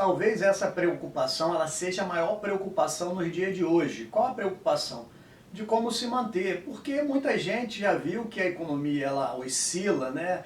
talvez essa preocupação ela seja a maior preocupação nos dias de hoje. Qual a preocupação? De como se manter, porque muita gente já viu que a economia ela oscila, né?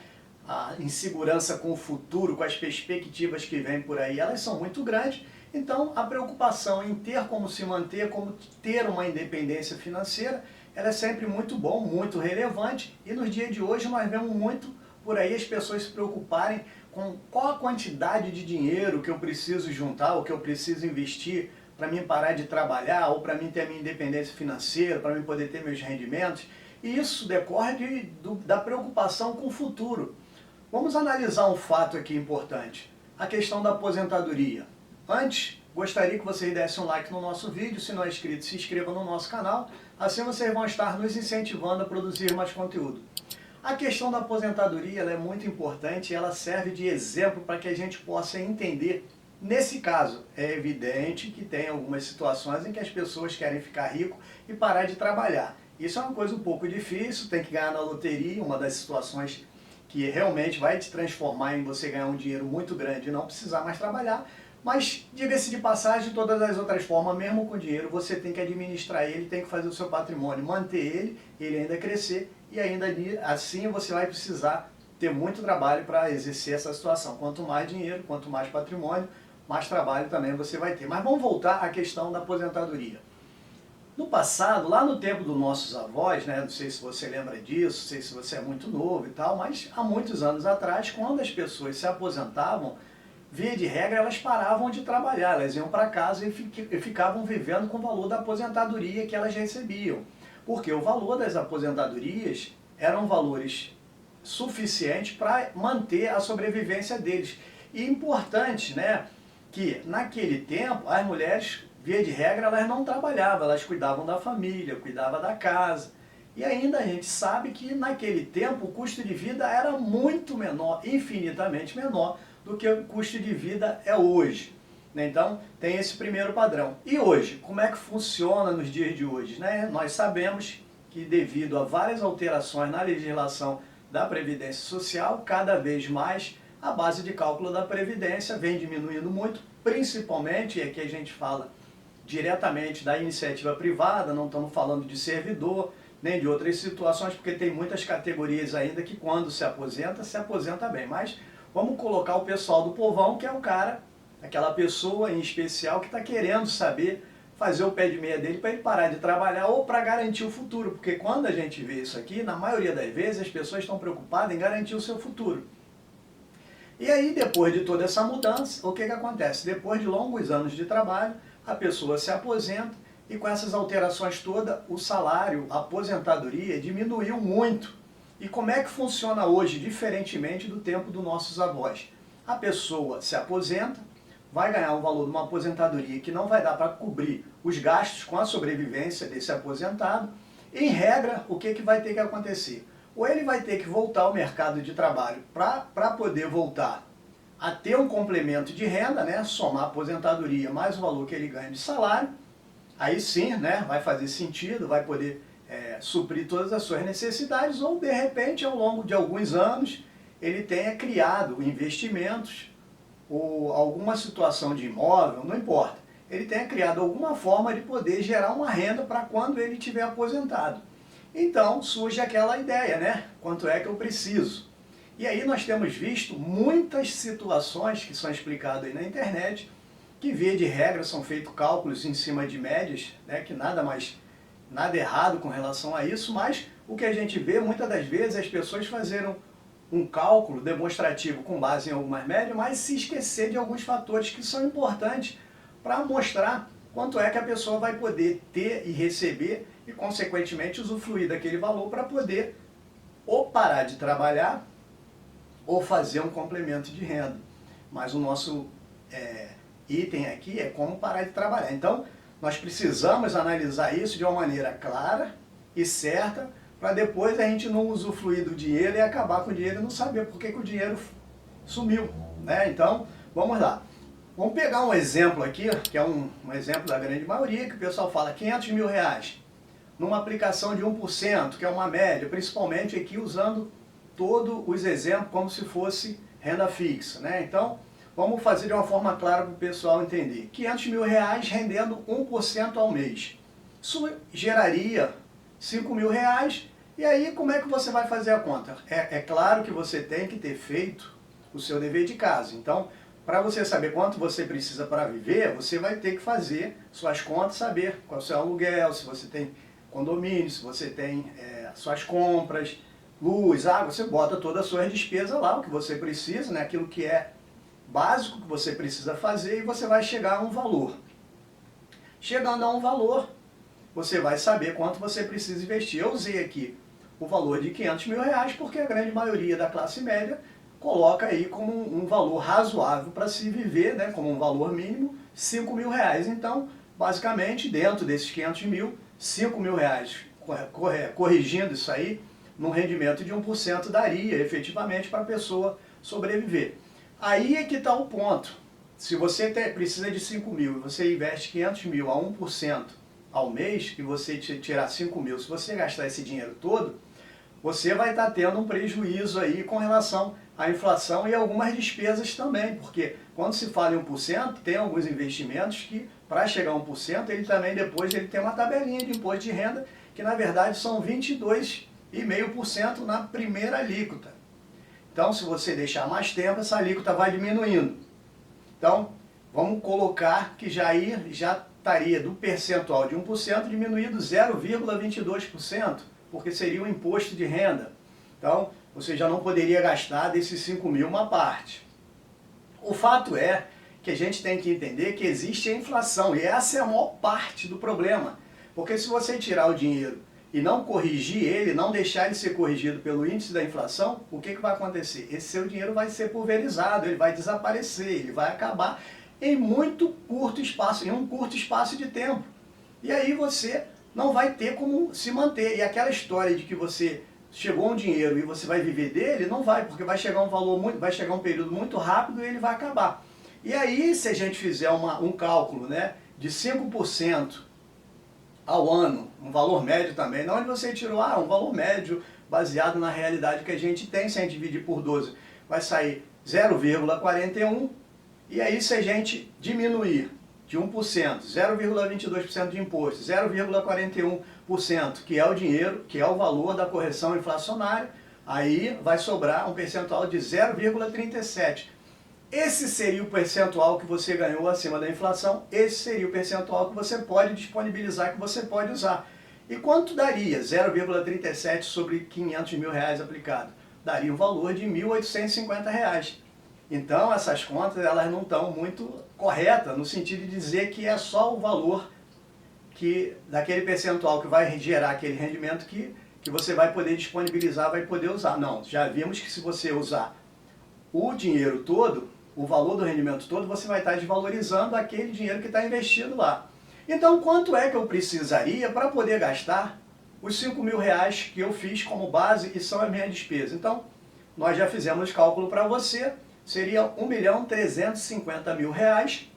A insegurança com o futuro, com as perspectivas que vêm por aí, elas são muito grandes. Então, a preocupação em ter como se manter, como ter uma independência financeira, ela é sempre muito bom, muito relevante. E nos dias de hoje nós vemos muito por aí as pessoas se preocuparem com qual a quantidade de dinheiro que eu preciso juntar, ou que eu preciso investir para mim parar de trabalhar, ou para mim ter a minha independência financeira, para mim poder ter meus rendimentos. E isso decorre da preocupação com o futuro. Vamos analisar um fato aqui importante, a questão da aposentadoria. Antes, gostaria que vocês dessem um like no nosso vídeo, se não é inscrito, se inscreva no nosso canal, assim vocês vão estar nos incentivando a produzir mais conteúdo. A questão da aposentadoria ela é muito importante e ela serve de exemplo para que a gente possa entender. Nesse caso, é evidente que tem algumas situações em que as pessoas querem ficar rico e parar de trabalhar. Isso é uma coisa um pouco difícil, tem que ganhar na loteria, uma das situações que realmente vai te transformar em você ganhar um dinheiro muito grande e não precisar mais trabalhar. Mas, diga-se de passagem, de todas as outras formas, mesmo com dinheiro, você tem que administrar ele, tem que fazer o seu patrimônio, manter ele ainda crescer, e ainda assim você vai precisar ter muito trabalho para exercer essa situação. Quanto mais dinheiro, quanto mais patrimônio, mais trabalho também você vai ter. Mas vamos voltar à questão da aposentadoria. No passado, lá no tempo dos nossos avós, né, não sei se você lembra disso, não sei se você é muito novo e tal, mas há muitos anos atrás, quando as pessoas se aposentavam, via de regra, elas paravam de trabalhar, elas iam para casa e ficavam vivendo com o valor da aposentadoria que elas recebiam. Porque o valor das aposentadorias eram valores suficientes para manter a sobrevivência deles. E importante, né, que naquele tempo as mulheres, via de regra, elas não trabalhavam, elas cuidavam da família, cuidavam da casa. E ainda a gente sabe que naquele tempo o custo de vida era muito menor, infinitamente menor, do que o custo de vida é hoje. Então, tem esse primeiro padrão. E hoje, como é que funciona nos dias de hoje? Nós sabemos que devido a várias alterações na legislação da Previdência Social, cada vez mais a base de cálculo da Previdência vem diminuindo muito, principalmente, e aqui a gente fala diretamente da iniciativa privada, não estamos falando de servidor, nem de outras situações, porque tem muitas categorias ainda que quando se aposenta bem. Mas vamos colocar o pessoal do povão, que é o cara, aquela pessoa em especial que está querendo saber fazer o pé de meia dele para ele parar de trabalhar ou para garantir o futuro. Porque quando a gente vê isso aqui, na maioria das vezes as pessoas estão preocupadas em garantir o seu futuro. E aí, depois de toda essa mudança, o que acontece? Depois de longos anos de trabalho, a pessoa se aposenta e com essas alterações todas, o salário, a aposentadoria diminuiu muito. E como é que funciona hoje, diferentemente do tempo dos nossos avós? A pessoa se aposenta, vai ganhar um valor de uma aposentadoria que não vai dar para cobrir os gastos com a sobrevivência desse aposentado. Em regra, o que vai ter que acontecer? Ou ele vai ter que voltar ao mercado de trabalho para poder voltar a ter um complemento de renda, né? Somar a aposentadoria mais o valor que ele ganha de salário, aí sim, né, vai fazer sentido, vai poder suprir todas as suas necessidades, ou de repente, ao longo de alguns anos, ele tenha criado investimentos, ou alguma situação de imóvel, não importa, ele tenha criado alguma forma de poder gerar uma renda para quando ele estiver aposentado. Então surge aquela ideia, né? Quanto é que eu preciso? E aí nós temos visto muitas situações que são explicadas aí na internet, que via de regra são feitos cálculos em cima de médias, né? Que nada errado com relação a isso, mas o que a gente vê muitas das vezes as pessoas fazerem um cálculo demonstrativo com base em algumas médias, mas se esquecer de alguns fatores que são importantes para mostrar quanto é que a pessoa vai poder ter e receber e, consequentemente, usufruir daquele valor para poder ou parar de trabalhar ou fazer um complemento de renda. Mas o nosso item aqui é como parar de trabalhar. Então, nós precisamos analisar isso de uma maneira clara e certa, para depois a gente não usufruir do dinheiro e acabar com o dinheiro e não saber por que o dinheiro sumiu, né? Então, vamos lá. Vamos pegar um exemplo aqui, que é um exemplo da grande maioria, que o pessoal fala 500 mil reais, numa aplicação de 1%, que é uma média, principalmente aqui usando todos os exemplos como se fosse renda fixa, né? Então, vamos fazer de uma forma clara para o pessoal entender. 500 mil reais rendendo 1% ao mês. Isso geraria 5 mil reais. E aí, como é que você vai fazer a conta? É claro que você tem que ter feito o seu dever de casa. Então, para você saber quanto você precisa para viver, você vai ter que fazer suas contas, saber qual é o seu aluguel, se você tem condomínio, se você tem suas compras, luz, água, você bota todas as suas despesas lá, o que você precisa, né, aquilo que é básico que você precisa fazer, e você vai chegar a um valor. Chegando a um valor, você vai saber quanto você precisa investir. Eu usei aqui o valor de 500 mil reais porque a grande maioria da classe média coloca aí como um valor razoável para se viver, né, como um valor mínimo, 5 mil reais. Então, basicamente, dentro desses 500 mil, 5 mil reais, corrigindo isso aí, num rendimento de 1% daria efetivamente para a pessoa sobreviver. Aí é que está o ponto. Se você precisa de 5 mil e você investe 500 mil a 1% ao mês, e você tirar 5 mil, se você gastar esse dinheiro todo, você vai estar tendo um prejuízo aí com relação à inflação e algumas despesas também, porque quando se fala em 1%, tem alguns investimentos que, para chegar a 1%, ele também depois ele tem uma tabelinha de imposto de renda, que na verdade são 22,5% na primeira alíquota. Então, se você deixar mais tempo, essa alíquota vai diminuindo. Então, vamos colocar que já estaria do percentual de 1% diminuído 0,22%, porque seria o imposto de renda. Então, você já não poderia gastar desses 5 mil uma parte. O fato é que a gente tem que entender que existe a inflação, e essa é a maior parte do problema. Porque se você tirar o dinheiro e não corrigir ele, não deixar ele ser corrigido pelo índice da inflação, o que vai acontecer? Esse seu dinheiro vai ser pulverizado, ele vai desaparecer, ele vai acabar em muito curto espaço, em um curto espaço de tempo. E aí você não vai ter como se manter. E aquela história de que você chegou um dinheiro e você vai viver dele, não vai, porque vai chegar vai chegar um período muito rápido e ele vai acabar. E aí, se a gente fizer um cálculo, né, de 5% ao ano, um valor médio também, não onde você tirou um valor médio baseado na realidade que a gente tem, se a gente dividir por 12, vai sair 0,41, e aí se a gente diminuir de 1%, 0,22% de imposto, 0,41%, que é o dinheiro, que é o valor da correção inflacionária, aí vai sobrar um percentual de 0,37%. Esse seria o percentual que você ganhou acima da inflação, esse seria o percentual que você pode disponibilizar, que você pode usar. E quanto daria 0,37 sobre 500 mil reais aplicado? Daria um valor de R$ 1.850. Então essas contas elas não estão muito corretas, no sentido de dizer que é só o valor daquele percentual que vai gerar aquele rendimento que você vai poder disponibilizar, vai poder usar. Não, já vimos que se você usar o dinheiro todo, o valor do rendimento todo, você vai estar desvalorizando aquele dinheiro que está investido lá. Então, quanto é que eu precisaria para poder gastar os 5 mil reais que eu fiz como base e são a minha despesa? Então, nós já fizemos o cálculo para você, seria R$ 1.350.000,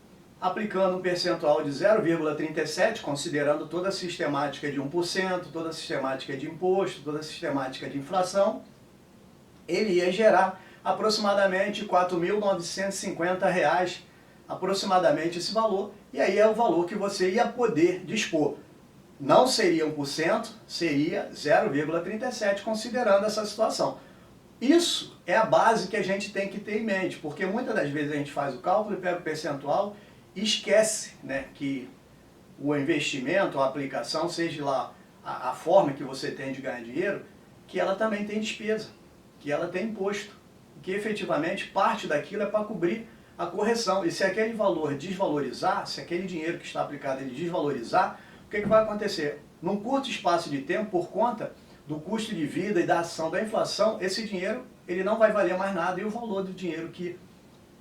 aplicando um percentual de 0,37, considerando toda a sistemática de 1%, toda a sistemática de imposto, toda a sistemática de inflação, ele ia gerar aproximadamente R$ 4.950, aproximadamente esse valor, e aí é o valor que você ia poder dispor. Não seria 1%, seria 0,37%, considerando essa situação. Isso é a base que a gente tem que ter em mente, porque muitas das vezes a gente faz o cálculo e pega o percentual e esquece, né, que o investimento, a aplicação, seja lá a forma que você tem de ganhar dinheiro, que ela também tem despesa, que ela tem imposto, que efetivamente parte daquilo é para cobrir a correção. E se aquele valor desvalorizar, se aquele dinheiro que está aplicado ele desvalorizar, o que vai acontecer? Num curto espaço de tempo, por conta do custo de vida e da ação da inflação, esse dinheiro ele não vai valer mais nada, e o valor do dinheiro que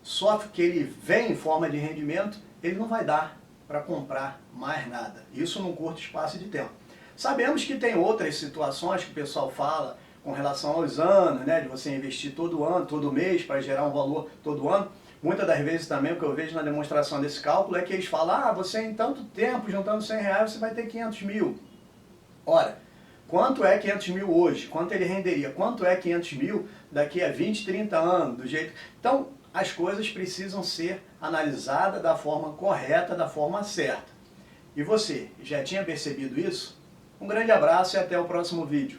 sofre, que ele vem em forma de rendimento, ele não vai dar para comprar mais nada. Isso num curto espaço de tempo. Sabemos que tem outras situações que o pessoal fala com relação aos anos, né, de você investir todo ano, todo mês, para gerar um valor todo ano. Muitas das vezes também o que eu vejo na demonstração desse cálculo é que eles falam, você em tanto tempo, juntando 100 reais, você vai ter 500 mil. Ora, quanto é 500 mil hoje? Quanto ele renderia? Quanto é 500 mil daqui a 20, 30 anos? Do jeito... Então, as coisas precisam ser analisadas da forma correta, da forma certa. E você, já tinha percebido isso? Um grande abraço e até o próximo vídeo.